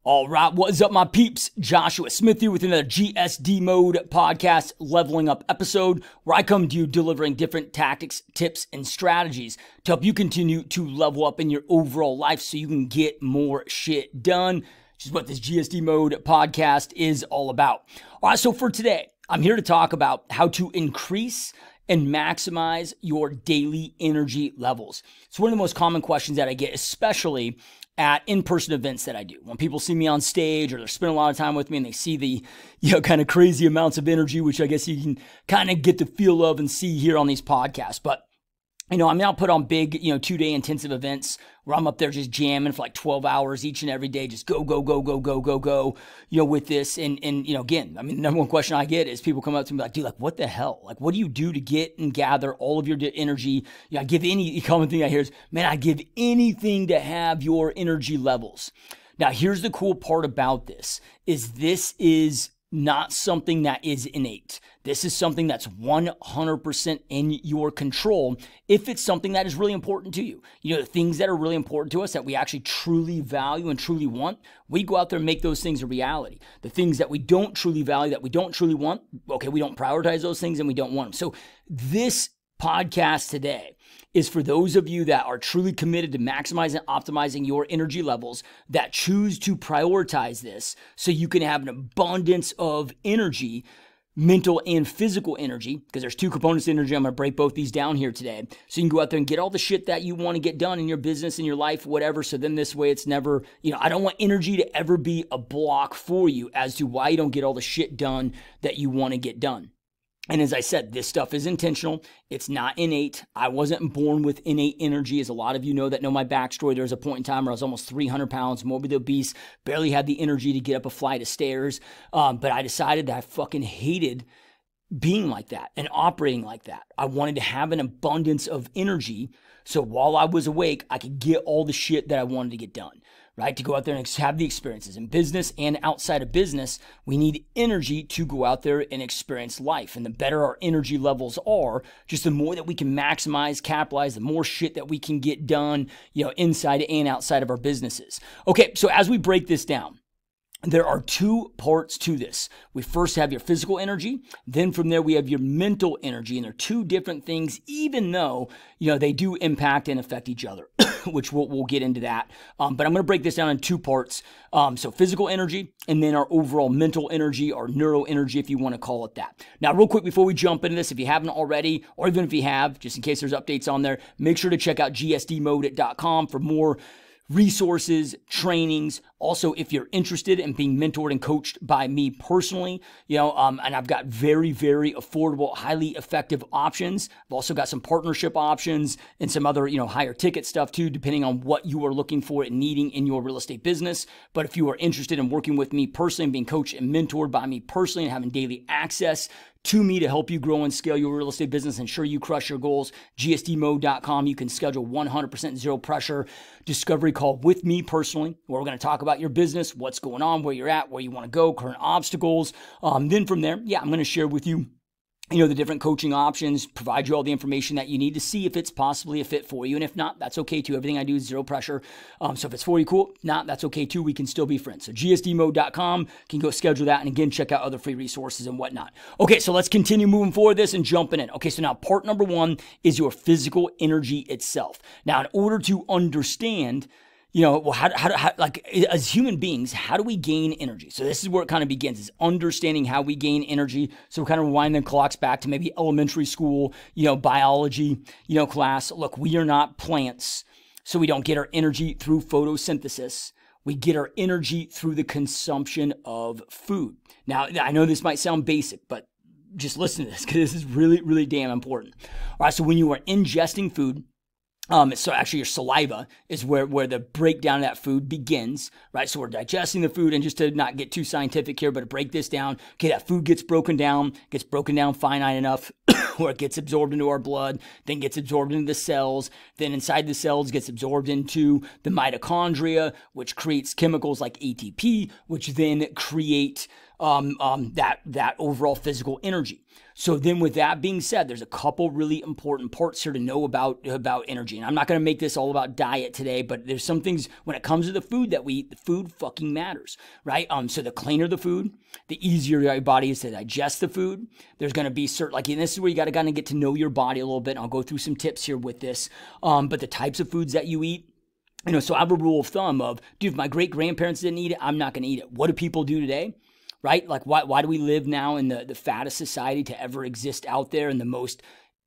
All right, what is up, my peeps? Joshua Smith here with another GSD Mode podcast leveling up episode where I come to you delivering different tactics, tips, and strategies to help you continue to level up in your overall life so you can get more shit done, which is what this GSD Mode podcast is all about. All right, so for today, I'm here to talk about how to increase and maximize your daily energy levels. It's one of the most common questions that I get, especially at in-person events that I do. When people see me on stage or they're spending a lot of time with me and they see the, kind of crazy amounts of energy, which I guess you can kind of get the feel of and see here on these podcasts. But I'll put on big, 2-day intensive events where I'm up there just jamming for like 12 hours each and every day, just go, with this. And again, the number one question I get is people come up to me like, dude, like, what the hell? Like, what do you do to get and gather all of your energy? I give any common thing I hear is, man, I give anything to have your energy levels. Now, here's the cool part about this is not something that is innate. This is something that's 100% in your control if it's something that is really important to you. The things that are really important to us that we actually truly value and truly want, we go out there and make those things a reality. The things that we don't truly value, that we don't truly want, okay, we don't prioritize those things and we don't want them. So this podcast today is for those of you that are truly committed to maximizing and optimizing your energy levels, that choose to prioritize this so you can have an abundance of energy, mental and physical energy, because there's two components to energy. I'm going to break both these down here today. So you can go out there and get all the shit that you want to get done in your business, in your life, whatever. So then this way it's never, I don't want energy to ever be a block for you as to why you don't get all the shit done that you want to get done. And as I said, this stuff is intentional. It's not innate. I wasn't born with innate energy. As a lot of you know that know my backstory, there was a point in time where I was almost 300 pounds, morbidly obese, barely had the energy to get up a flight of stairs. But I decided that I fucking hated being like that and operating like that. I wanted to have an abundance of energy so while I was awake, I could get all the shit that I wanted to get done. Right? To go out there and have the experiences in business and outside of business, we need energy to go out there and experience life. And the better our energy levels are, just the more that we can maximize, capitalize, the more shit that we can get done, inside and outside of our businesses. Okay. So as we break this down, there are two parts to this. We first have your physical energy. Then from there, we have your mental energy. And they're two different things, even though, they do impact and affect each other, which we'll get into that. But I'm going to break this down in two parts. So physical energy and then our overall mental energy or neuro energy, if you want to call it that. Now, real quick, before we jump into this, if you haven't already, or even if you have, just in case there's updates on there, make sure to check out gsdmode.com for more resources, trainings. Also, if you're interested in being mentored and coached by me personally, and I've got very, very affordable, highly effective options. I've also got some partnership options and some other, higher ticket stuff too, depending on what you are looking for and needing in your real estate business. But if you are interested in working with me personally and being coached and mentored by me personally and having daily access to me to help you grow and scale your real estate business, ensure you crush your goals, gsdmode.com. You can schedule 100% zero pressure discovery call with me personally, where we're going to talk about your business, what's going on, where you're at, where you want to go, current obstacles. Then from there, I'm going to share with you the different coaching options, provide you all the information that you need to see if it's possibly a fit for you. And if not, that's okay too. Everything I do is zero pressure. So if it's for you, cool. If not, that's okay too. We can still be friends. So gsdmode.com, can go schedule that. And again, check out other free resources and whatnot. Okay, so let's continue moving forward this and jumping in. Okay, so now part number one is your physical energy itself. Now, in order to understand how like as human beings, how do we gain energy? So this is where it kind of begins, is understanding how we gain energy. So we're kind of rewinding the clocks back to maybe elementary school, biology, class. Look, we are not plants, so we don't get our energy through photosynthesis. We get our energy through the consumption of food. Now, I know this might sound basic, but just listen to this because this is really, really damn important. All right, so when you are ingesting food, so actually your saliva is where the breakdown of that food begins, right? So we're digesting the food, and just to not get too scientific here, but to break this down, okay, that food gets broken down finite enough where it gets absorbed into our blood, then gets absorbed into the cells, then inside the cells gets absorbed into the mitochondria, which creates chemicals like ATP, which then create that overall physical energy. So then with that being said, there's a couple really important parts here to know about energy. And I'm not going to make this all about diet today, but there's some things when it comes to the food that we eat, the food fucking matters, right? So the cleaner the food, the easier your body is to digest the food. There's going to be certain, like, and this is where you got to kind of get to know your body a little bit. And I'll go through some tips here with this. But the types of foods that you eat, so I have a rule of thumb of, dude, if my great-grandparents didn't eat it, I'm not going to eat it. What do people do today? Right? Like, why do we live now in the fattest society to ever exist out there, and the most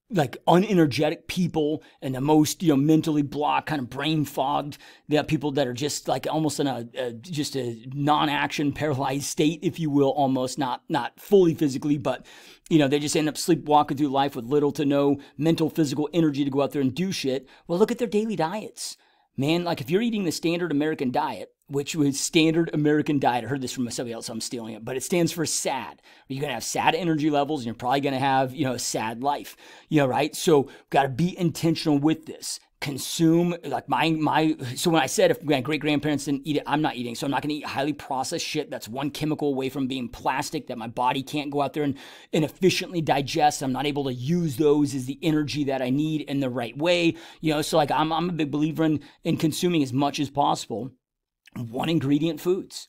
like unenergetic people, and the most, mentally blocked, kind of brain fogged, people that are just like almost in just a non-action paralyzed state, if you will, almost not fully physically, but they just end up sleepwalking through life with little to no mental, physical energy to go out there and do shit. Well, look at their daily diets. Man, like if you're eating the standard American diet, which was standard American diet, I heard this from somebody else, so I'm stealing it, but it stands for SAD. You're going to have sad energy levels, and you're probably going to have, a sad life, right? So got to be intentional with this. Consume, like so when I said if my great-grandparents didn't eat it, I'm not eating. So I'm not going to eat highly processed shit that's one chemical away from being plastic that my body can't go out there and efficiently digest. I'm not able to use those as the energy that I need in the right way. So like I'm a big believer in consuming as much as possible one ingredient foods.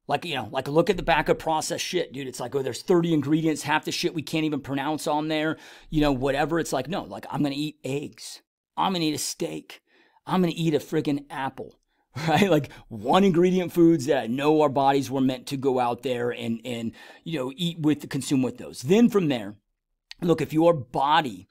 Like look at the back of processed shit, dude. It's like, oh, there's 30 ingredients, half the shit we can't even pronounce on there, whatever. It's like, no, like I'm going to eat eggs. I'm going to eat a steak. I'm going to eat a friggin' apple, right? Like one ingredient foods that I know our bodies were meant to go out there and eat with, consume with those. Then from there, look, if your body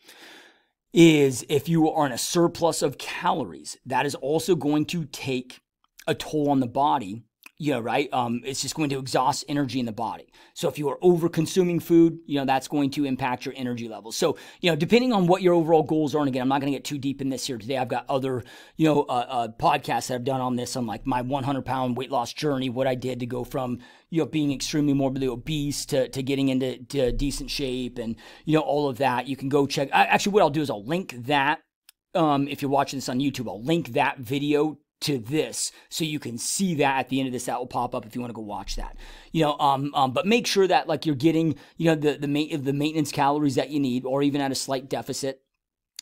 if you are in a surplus of calories, that is also going to take a toll on the body. Right? It's just going to exhaust energy in the body. So if you are over consuming food, that's going to impact your energy levels. So, depending on what your overall goals are, and again, I'm not going to get too deep in this here today. I've got other, podcasts that I've done on this, on like my 100-pound weight loss journey, what I did to go from, being extremely morbidly obese to getting into decent shape, and, all of that. You can go check. Actually, what I'll do is I'll link that. If you're watching this on YouTube, I'll link that video to this, so you can see that at the end of this. That will pop up if you want to go watch that. But make sure that like you're getting, the maintenance calories that you need, or even at a slight deficit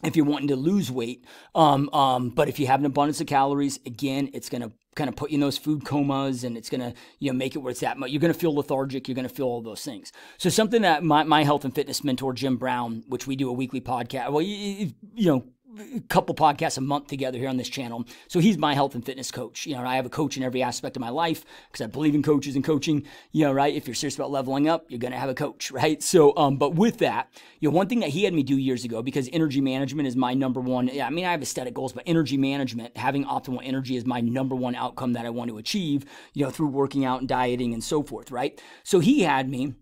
if you're wanting to lose weight. But if you have an abundance of calories, again, it's gonna kind of put you in those food comas, and it's gonna make it where it's that much. You're gonna feel lethargic. You're gonna feel all those things. So something that my health and fitness mentor Jim Brown, which we do a weekly podcast. Well, a couple podcasts a month together here on this channel. So he's my health and fitness coach. I have a coach in every aspect of my life because I believe in coaches and coaching, right? If you're serious about leveling up, you're going to have a coach, right? So, but with that, one thing that he had me do years ago, because energy management is my number one. I mean, I have aesthetic goals, but energy management, having optimal energy is my number one outcome that I want to achieve, through working out and dieting and so forth, right? So he had me,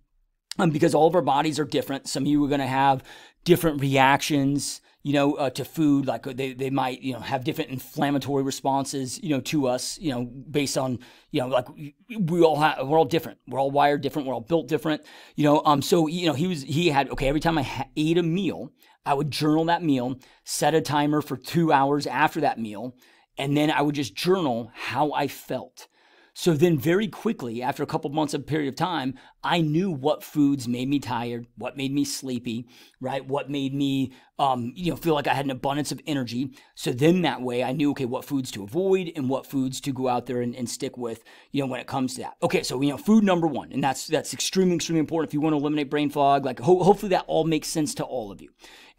because all of our bodies are different. Some of you are going to have different reactions, to food. Like they might, have different inflammatory responses, to us, based on, like we're all different. We're all wired different. We're all built different, so, he had, okay, every time I ate a meal, I would journal that meal, set a timer for 2 hours after that meal, and then I would just journal how I felt. So then very quickly, after a couple of months of period of time, I knew what foods made me tired, what made me sleepy, right? What made me, feel like I had an abundance of energy. So then that way I knew, okay, what foods to avoid and what foods to go out there and stick with, when it comes to that. Okay, so, food number one, and that's extremely, extremely important if you want to eliminate brain fog. Like hopefully that all makes sense to all of you.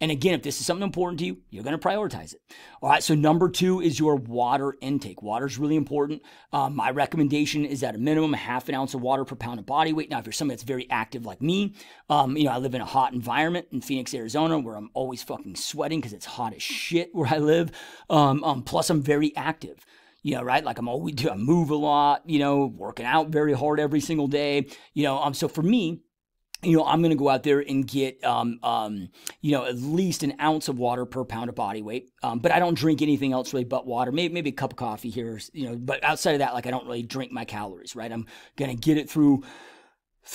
And again, if this is something important to you, you're going to prioritize it. All right, so number two is your water intake. Water is really important. My recommendation is at a minimum, half an ounce of water per pound of body weight. Now, if you're somebody that's very active like me, I live in a hot environment in Phoenix, Arizona, where I'm always fucking sweating because it's hot as shit where I live. Plus, I'm very active. Right? Like I move a lot, working out very hard every single day. So for me, I'm going to go out there and get, at least an ounce of water per pound of body weight. But I don't drink anything else really but water, maybe a cup of coffee here, but outside of that, like I don't really drink my calories, right? I'm going to get it through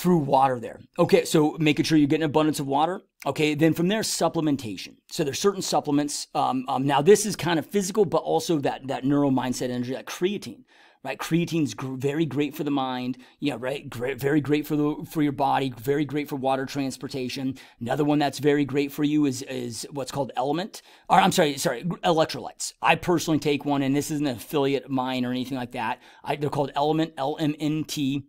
water there. Okay, so making sure you're getting abundance of water. Okay, then from there, supplementation. So there's certain supplements. Now this is kind of physical, but also that neuro mindset energy, like creatine, right? Creatine's very great for the mind, right? Very great for your body, very great for water transportation. Another one that's very great for you is what's called electrolytes. I personally take one, and this isn't an affiliate of mine or anything like that. They're called Element, LMNT.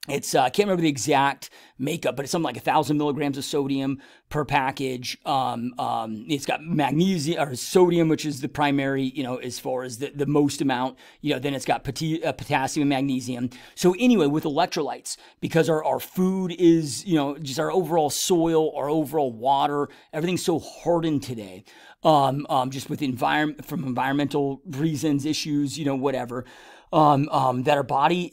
It's I can't remember the exact makeup, but it's something like 1,000 milligrams of sodium per package. It's got magnesium or sodium, which is the primary, as far as the most amount. Then it's got potassium and magnesium. So anyway, with electrolytes, because our food is, just our overall soil, our overall water, everything's so hardened today. Just with from environmental reasons, issues, whatever. That our body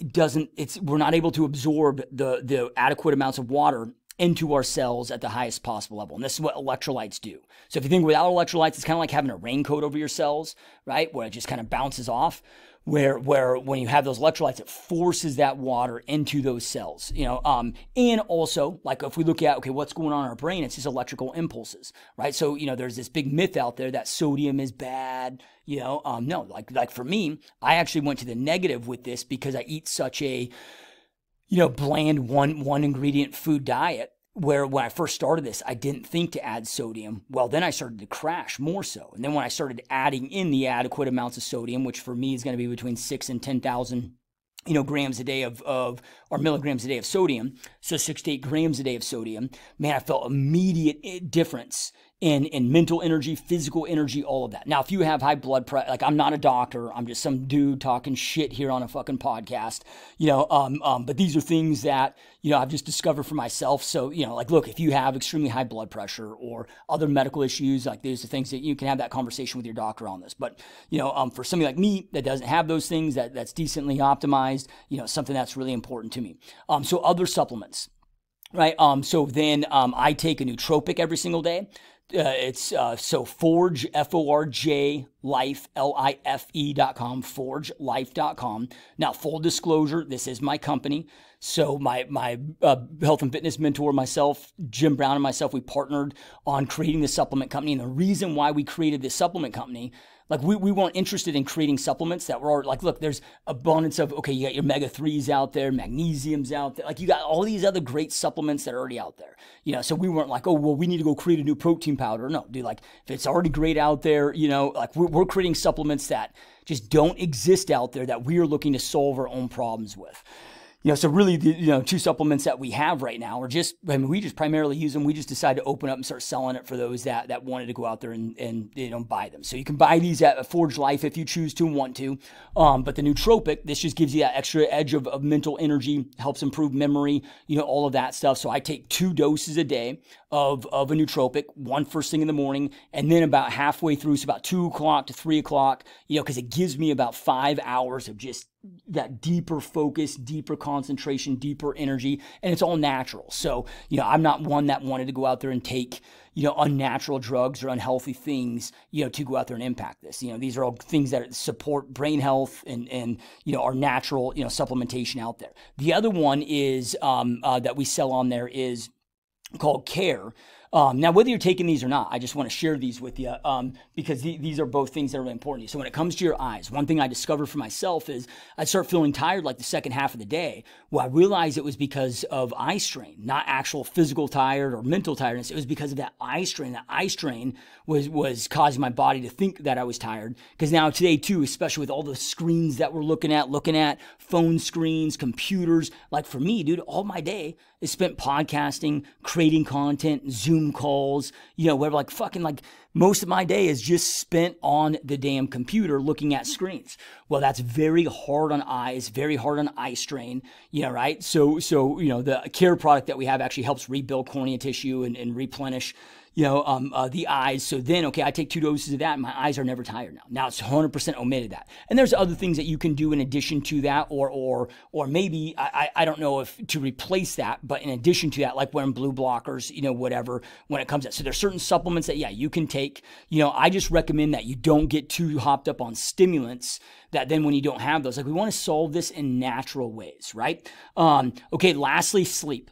we're not able to absorb the adequate amounts of water into our cells at the highest possible level. And this is what electrolytes do. So if you think without electrolytes, it's kind of like having a raincoat over your cells, right? Where it just kind of bounces off. Where when you have those electrolytes, it forces that water into those cells, and also, like if we look at, okay, what's going on in our brain, it's just electrical impulses, right? So, there's this big myth out there that sodium is bad, no, like for me, I actually went to the negative with this because I eat such a, bland one ingredient food diet. Where when I first started this, I didn't think to add sodium. Well, then I started to crash more so. And then when I started adding in the adequate amounts of sodium, which for me is going to be between 6 and 10,000, grams a day or milligrams a day of sodium. So 6 to 8 grams a day of sodium. Man, I felt immediate difference in mental energy, physical energy, all of that. Now, if you have high blood pressure, like I'm not a doctor, I'm just some dude talking shit here on a fucking podcast, but these are things that, I've just discovered for myself. So, look, if you have extremely high blood pressure or other medical issues, like these are things that you can have that conversation with your doctor on this. But, for somebody like me that doesn't have those things, that's decently optimized, something that's really important to me. So other supplements, right? So then I take a nootropic every single day. It's Forge, Forj, Life, Life.com, ForgeLife.com. Now, full disclosure, this is my company. So my health and fitness mentor, myself, Jim Brown, and myself, we partnered on creating this supplement company. And the reason why we created this supplement company, like we weren't interested in creating supplements that were like, look, there's abundance of, okay, you got your omega-3s out there, magnesium's out there. Like you got all these other great supplements that are already out there. So we weren't like, oh, well, we need to go create a new protein powder. No, dude, like if it's already great out there, like we're creating supplements that just don't exist out there that we are looking to solve our own problems with. So really, the, two supplements that we have right now are we just primarily use them. We just decided to open up and start selling it for those that wanted to go out there and buy them. So you can buy these at Forge Life if you choose to and want to. But the nootropic, this just gives you that extra edge of mental energy, helps improve memory, all of that stuff. So I take 2 doses a day of a nootropic, one first thing in the morning, and then about halfway through, so about 2 o'clock to 3 o'clock, because it gives me about 5 hours of just that deeper focus, deeper concentration, deeper energy, and it's all natural. So, I'm not one that wanted to go out there and take, unnatural drugs or unhealthy things, to go out there and impact this. These are all things that support brain health and our natural, supplementation out there. The other one is, that we sell on there is called Care. Now, whether you're taking these or not, I just want to share these with you because these are both things that are really important to you. So when it comes to your eyes, one thing I discovered for myself is I'd start feeling tired like the second half of the day. Well, I realized it was because of eye strain, not actual physical tired or mental tiredness. It was because of that eye strain. That eye strain was causing my body to think that I was tired. Because now today too, especially with all the screens that we're looking at phone screens, computers, like for me, dude, all my day is spent podcasting, creating content, Zoom calls, whatever, like most of my day is just spent on the damn computer looking at screens. Well, that's very hard on eyes, very hard on eye strain, right? So, the Care product that we have actually helps rebuild cornea tissue and replenish, the eyes. So then, okay, I take 2 doses of that and my eyes are never tired now. Now it's 100% omitted that. And there's other things that you can do in addition to that, or maybe, I don't know if to replace that, but in addition to that, like wearing blue blockers, whatever, when it comes to that. So there's certain supplements that, you can take. I just recommend that you don't get too hopped up on stimulants that then when you don't have those, like we want to solve this in natural ways, right? Okay, lastly, sleep.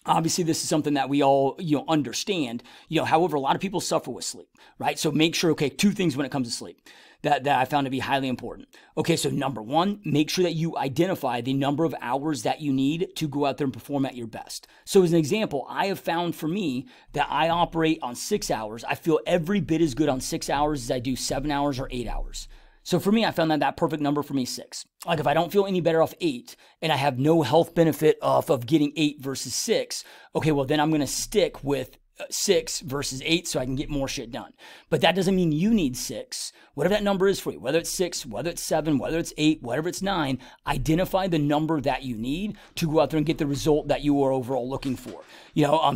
Obviously, this is something that we all, understand. However, a lot of people suffer with sleep, right? So make sure, okay, 2 things when it comes to sleep. that I found to be highly important. Okay, so number one, make sure that you identify the number of hours that you need to go out there and perform at your best. So as an example, I have found for me that I operate on 6 hours. I feel every bit as good on 6 hours as I do 7 hours or 8 hours. So for me, I found that perfect number for me is 6. Like if I don't feel any better off 8 and I have no health benefit of getting 8 versus 6, okay, well then I'm going to stick with 6 versus 8 so I can get more shit done. But that doesn't mean you need 6. Whatever that number is for you, whether it's 6, whether it's 7, whether it's 8, whatever it's 9, identify the number that you need to go out there and get the result that you are overall looking for.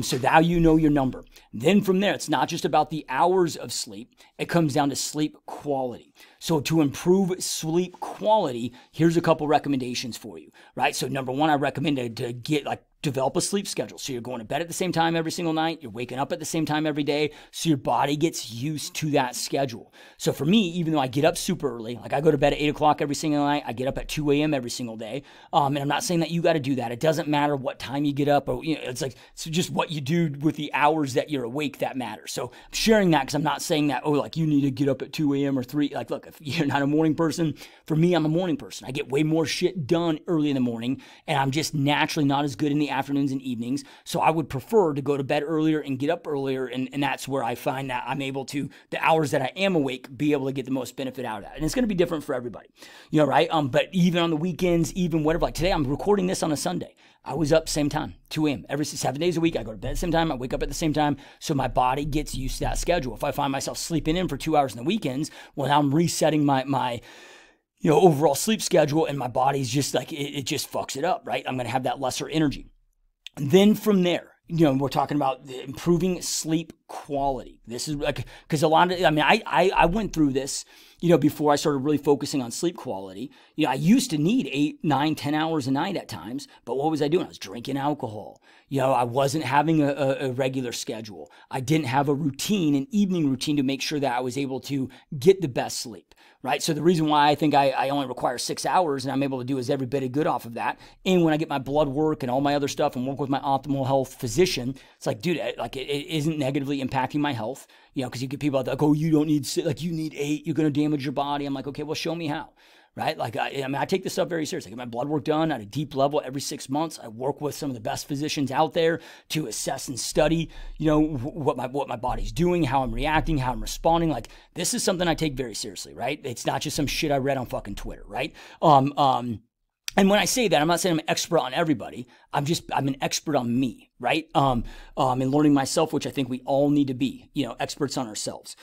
So now you know your number. Then from there, it's not just about the hours of sleep. It comes down to sleep quality. So to improve sleep quality, here's a couple recommendations for you, right? So number one, I recommend to develop a sleep schedule. So you're going to bed at the same time every single night. You're waking up at the same time every day. So your body gets used to that schedule. So for me, even though I get up super early, like I go to bed at 8 o'clock every single night, I get up at 2 a.m. every single day. And I'm not saying that you got to do that. It doesn't matter what time you get up, or it's just what you do with the hours that you're awake that matters. So I'm sharing that because I'm not saying that, you need to get up at 2 a.m. or 3. Like, look, if you're not a morning person, for me, I'm a morning person. I get way more shit done early in the morning, and I'm just naturally not as good in the afternoons and evenings. So I would prefer to go to bed earlier and get up earlier. And that's where I find that I'm able to, the hours that I am awake, be able to get the most benefit out of that. And it's going to be different for everybody, right? But even on the weekends, even whatever, like today, I'm recording this on a Sunday. I was up same time, 2 a.m. Every 7 days a week. I go to bed at the same time. I wake up at the same time. So my body gets used to that schedule. If I find myself sleeping in for 2 hours in the weekends, well, now I'm resetting my overall sleep schedule, and my body's just like, it just fucks it up, right? I'm going to have that lesser energy. And then from there, we're talking about improving sleep quality. This is like, because I went through this, before I started really focusing on sleep quality. I used to need 8, 9, 10 hours a night at times, but what was I doing? I was drinking alcohol. I wasn't having a regular schedule. I didn't have a routine, an evening routine to make sure that I was able to get the best sleep, right? So the reason why I think I only require 6 hours and I'm able to do is every bit of good off of that. And when I get my blood work and all my other stuff and work with my optimal health physician, it's like, dude, it isn't negatively impacting my health, because you get people out there like, oh, you don't need, you need 8, you're going to damage your body. I'm like, okay, well, show me how. Right? Like, I take this stuff very seriously. I get my blood work done at a deep level every 6 months. I work with some of the best physicians out there to assess and study, what my body's doing, how I'm reacting, how I'm responding. Like, this is something I take very seriously, right? It's not just some shit I read on fucking Twitter, right? And when I say that, I'm not saying I'm an expert on everybody. I'm an expert on me, right? And learning myself, which I think we all need to be, experts on ourselves.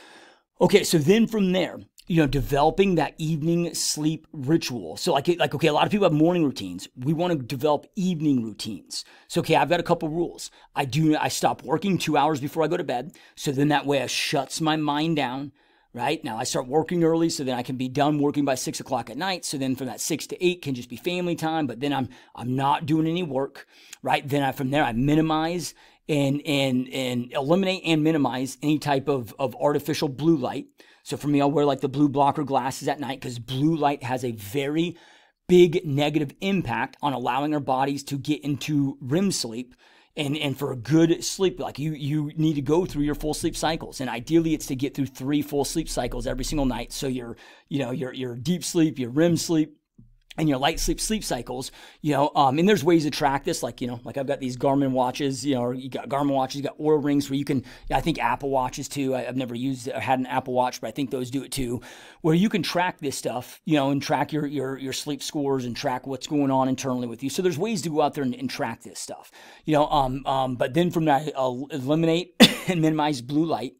Okay, so then from there, developing that evening sleep ritual. So okay, a lot of people have morning routines. We want to develop evening routines. So, okay, I've got a couple rules. I stop working 2 hours before I go to bed. So then that way it shuts my mind down, right? Now I start working early so then I can be done working by 6 o'clock at night. So then from that 6 to 8 can just be family time, but then I'm not doing any work, right? Then from there I minimize and eliminate and minimize any type of artificial blue light. So for me, I'll wear like the blue blocker glasses at night because blue light has a very big negative impact on allowing our bodies to get into REM sleep. And for a good sleep, like you need to go through your full sleep cycles. And ideally it's to get through 3 full sleep cycles every single night. So your deep sleep, your REM sleep, and your light sleep cycles, and there's ways to track this, like I've got these Garmin watches, or you got Garmin watches, you got Oura rings where you can, I think Apple watches too. I've never had an Apple watch, but I think those do it too, where you can track this stuff, and track your sleep scores and track what's going on internally with you. So there's ways to go out there and track this stuff, but then from that, I'll eliminate and minimize blue light.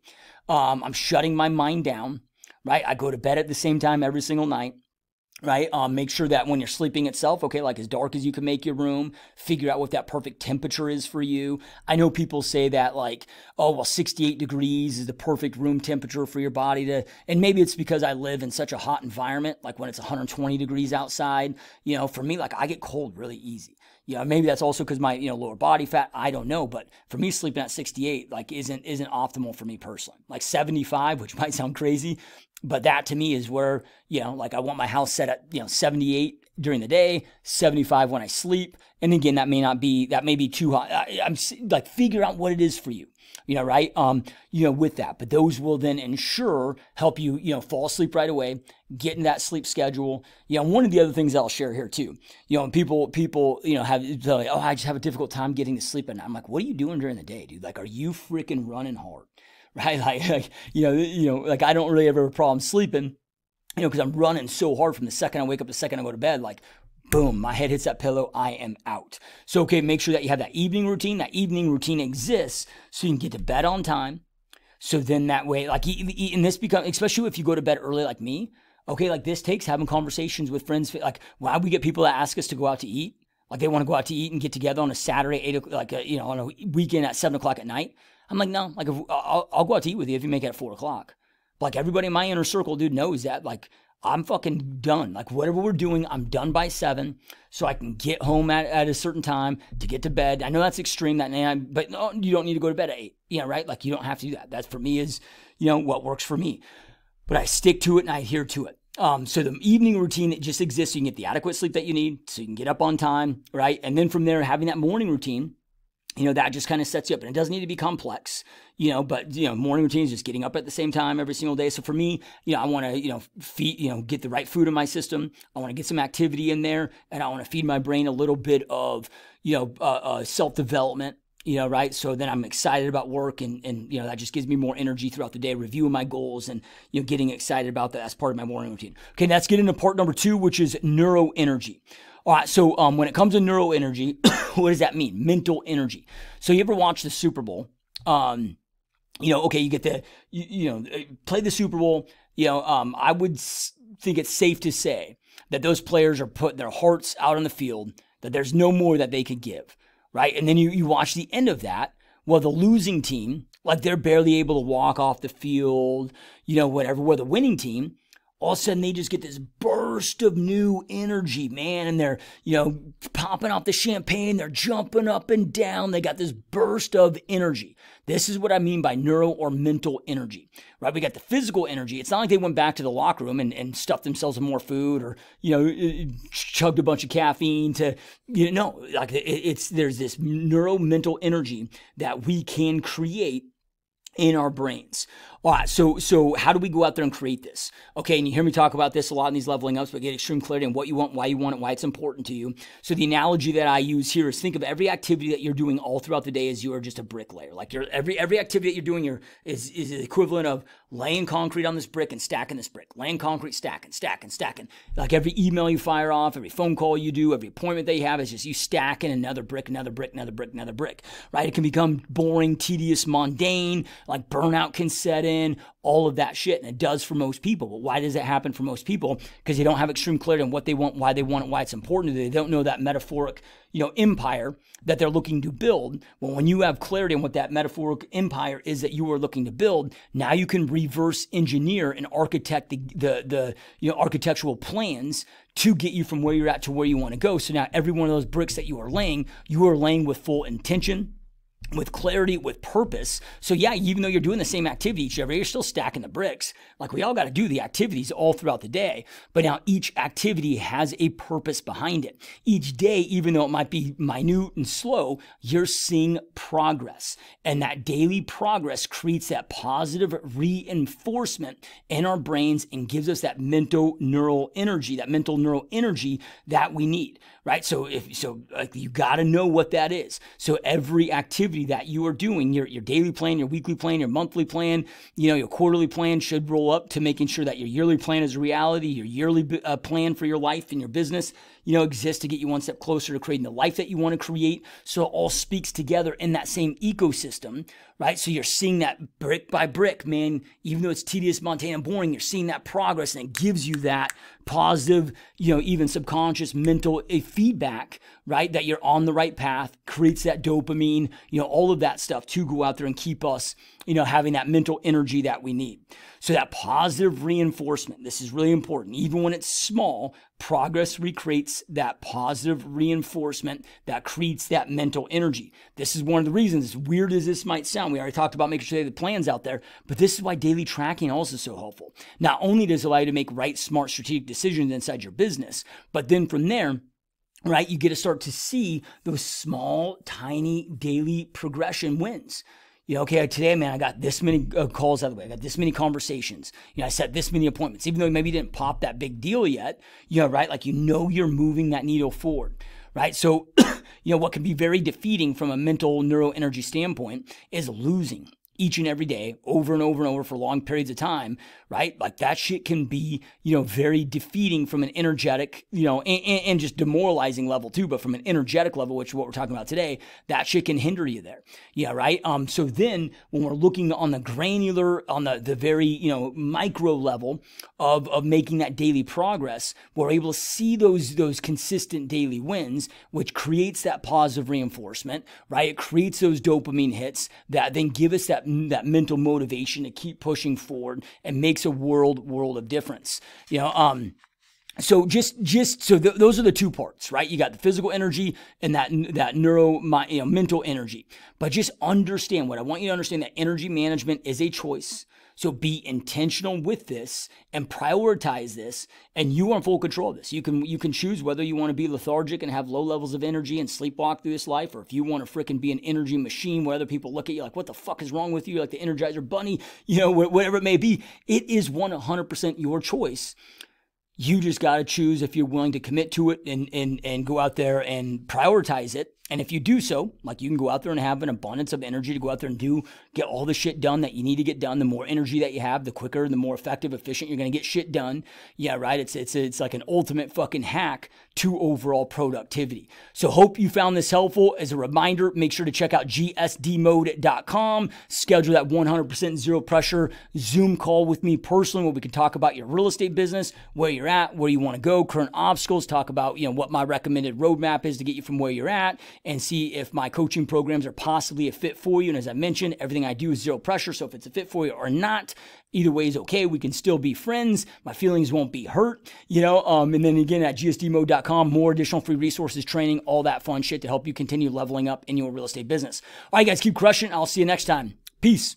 I'm shutting my mind down, right? I go to bed at the same time every single night. Right? Make sure that when you're sleeping itself, okay, like as dark as you can make your room, figure out what that perfect temperature is for you. I know people say that 68 degrees is the perfect room temperature for your body to, and maybe it's because I live in such a hot environment, like when it's 120 degrees outside, for me, I get cold really easy. Maybe that's also because my, lower body fat, I don't know. But for me, sleeping at 68, isn't optimal for me personally. 75, which might sound crazy, but that to me is where, I want my house set at, 78 during the day, 75 when I sleep. And again, that may be too high. I'm like, figure out what it is for you, right? With that, but those will then help you, fall asleep right away, get in that sleep schedule. One of the other things I'll share here too, people, have like, oh, I just have a difficult time getting to sleep at night. I'm like, what are you doing during the day, dude? Like, are you freaking running hard? Right? Like, I don't really ever have a problem sleeping, because I'm running so hard from the second I wake up, the second I go to bed, like, boom, my head hits that pillow, I am out. So, okay, make sure that you have that evening routine. That evening routine exists so you can get to bed on time. So then that way, like, and this becomes, especially if you go to bed early like me, okay, like this takes having conversations with friends. Like, why we get people that ask us to go out to eat, like they want to go out to eat and get together on a Saturday, 8 o'clock, like, on a weekend at 7 o'clock at night. I'm like, no, like, I'll go out to eat with you if you make it at 4 o'clock. Like, everybody in my inner circle, dude, knows that, like, I'm fucking done. Like, whatever we're doing, I'm done by 7, so I can get home at a certain time to get to bed. I know that's extreme, but no, you don't need to go to bed at 8. Right? Like, you don't have to do that. That for me is, what works for me. But I stick to it and I adhere to it. So the evening routine, it just exists so you can get the adequate sleep that you need, so you can get up on time, right? And then from there, having that morning routine, that just kind of sets you up. And it doesn't need to be complex, but, morning routine is just getting up at the same time every single day. So for me, I want to, feed, get the right food in my system. I want to get some activity in there, and I want to feed my brain a little bit of, self-development, right? So then I'm excited about work, and that just gives me more energy throughout the day, reviewing my goals and, getting excited about that as part of my morning routine. Okay, let's get into part number 2, which is Neuro Energy. All right, so when it comes to neuro energy, what does that mean? Mental energy. So you ever watch the Super Bowl? Okay, you get play the Super Bowl. I would think it's safe to say that those players are putting their hearts out on the field, that there's no more that they could give, right? And then you watch the end of that. Well, the losing team, like, they're barely able to walk off the field, whatever. Where the winning team, all of a sudden they just get this burst of new energy, man. And they're, popping off the champagne. They're jumping up and down. They got this burst of energy. This is what I mean by neuro or mental energy, right? We got the physical energy. It's not like they went back to the locker room and stuffed themselves with more food, or, chugged a bunch of caffeine to, like, there's this neuro mental energy that we can create in our brains. All right, so how do we go out there and create this? Okay, and you hear me talk about this a lot in these leveling ups, but get extreme clarity on what you want, why you want it, why it's important to you. So the analogy that I use here is, think of every activity that you're doing all throughout the day as you are just a bricklayer. Like, every activity that you're doing is the equivalent of laying concrete on this brick and stacking this brick. Laying concrete, stacking. Like, every email you fire off, every phone call you do, every appointment that you have is just you stacking another brick, right? It can become boring, tedious, mundane, like burnout can set in, all of that shit. And it does for most people. But why does it happen for most people? Because they don't have extreme clarity on what they want, why they want it, why it's important to them. They don't know that metaphoric, empire that they're looking to build. Well, when you have clarity on what that metaphoric empire is that you are looking to build, now you can reverse engineer and architect the architectural plans to get you from where you're at to where you want to go. So now every one of those bricks that you are laying with full intention, with clarity, with purpose. So yeah, even though you're doing the same activity each day, you're still stacking the bricks. Like, we all got to do the activities all throughout the day, but now each activity has a purpose behind it. Each day, even though it might be minute and slow, you're seeing progress. And that daily progress creates that positive reinforcement in our brains and gives us that mental neural energy that we need, right? So like, you got to know what that is. So every activity that you are doing, your daily plan, your weekly plan, your monthly plan, your quarterly plan should roll up to making sure that your yearly plan is a reality. Your yearly plan for your life and your business, exists to get you one step closer to creating the life that you want to create. So it all speaks together in that same ecosystem, right? So you're seeing that brick by brick, man. Even though it's tedious, mundane, and boring, you're seeing that progress, and it gives you that positive, even subconscious mental feedback, right? That you're on the right path, creates that dopamine, all of that stuff to go out there and keep us, having that mental energy that we need. So that positive reinforcement, this is really important. Even when it's small, progress recreates that positive reinforcement that creates that mental energy. This is one of the reasons, as weird as this might sound, we already talked about making sure the plan's out there, but this is why daily tracking also is so helpful. Not only does it allow you to make right, smart, strategic decisions inside your business, but then from there, right, you get to start to see those small, tiny daily progression wins. Okay, today, man, I got this many calls out of the way. I got this many conversations. I set this many appointments, even though maybe you didn't pop that big deal yet, right? Like, you're moving that needle forward, right? So, what can be very defeating from a mental neuro energy standpoint is losing each and every day, over and over and over for long periods of time, right? Like that shit can be, very defeating from an energetic, and just demoralizing level too, but from an energetic level, which is what we're talking about today, that shit can hinder you there. Yeah, right? So then when we're looking on the granular, on the very, micro level of making that daily progress, we're able to see those consistent daily wins, which creates that positive reinforcement, right? It creates those dopamine hits that then give us that mental motivation to keep pushing forward and makes a world of difference. So those are the two parts, right? You got the physical energy and that mental energy. But just understand, what I want you to understand, that energy management is a choice. So be intentional with this and prioritize this, and you are in full control of this. You can choose whether you want to be lethargic and have low levels of energy and sleepwalk through this life, or if you want to freaking be an energy machine where other people look at you like, what the fuck is wrong with you? Like the Energizer Bunny, whatever it may be. It is 100% your choice. You just got to choose if you're willing to commit to it and go out there and prioritize it. And if you do so, like, you can go out there and have an abundance of energy to go out there and get all the shit done that you need to get done. The more energy that you have, the quicker, the more effective, efficient you're going to get shit done. Yeah, right? It's like an ultimate fucking hack to overall productivity. So hope you found this helpful. As a reminder, make sure to check out gsdmode.com. Schedule that 100% zero pressure Zoom call with me personally, where we can talk about your real estate business, where you're at, where you want to go, current obstacles, talk about, what my recommended roadmap is to get you from where you're at, and see if my coaching programs are possibly a fit for you. And as I mentioned, everything I do is zero pressure. So if it's a fit for you or not, either way is okay. We can still be friends. My feelings won't be hurt, and then again at gsdmode.com, more additional free resources, training, all that fun shit to help you continue leveling up in your real estate business. All right, guys, keep crushing. I'll see you next time. Peace.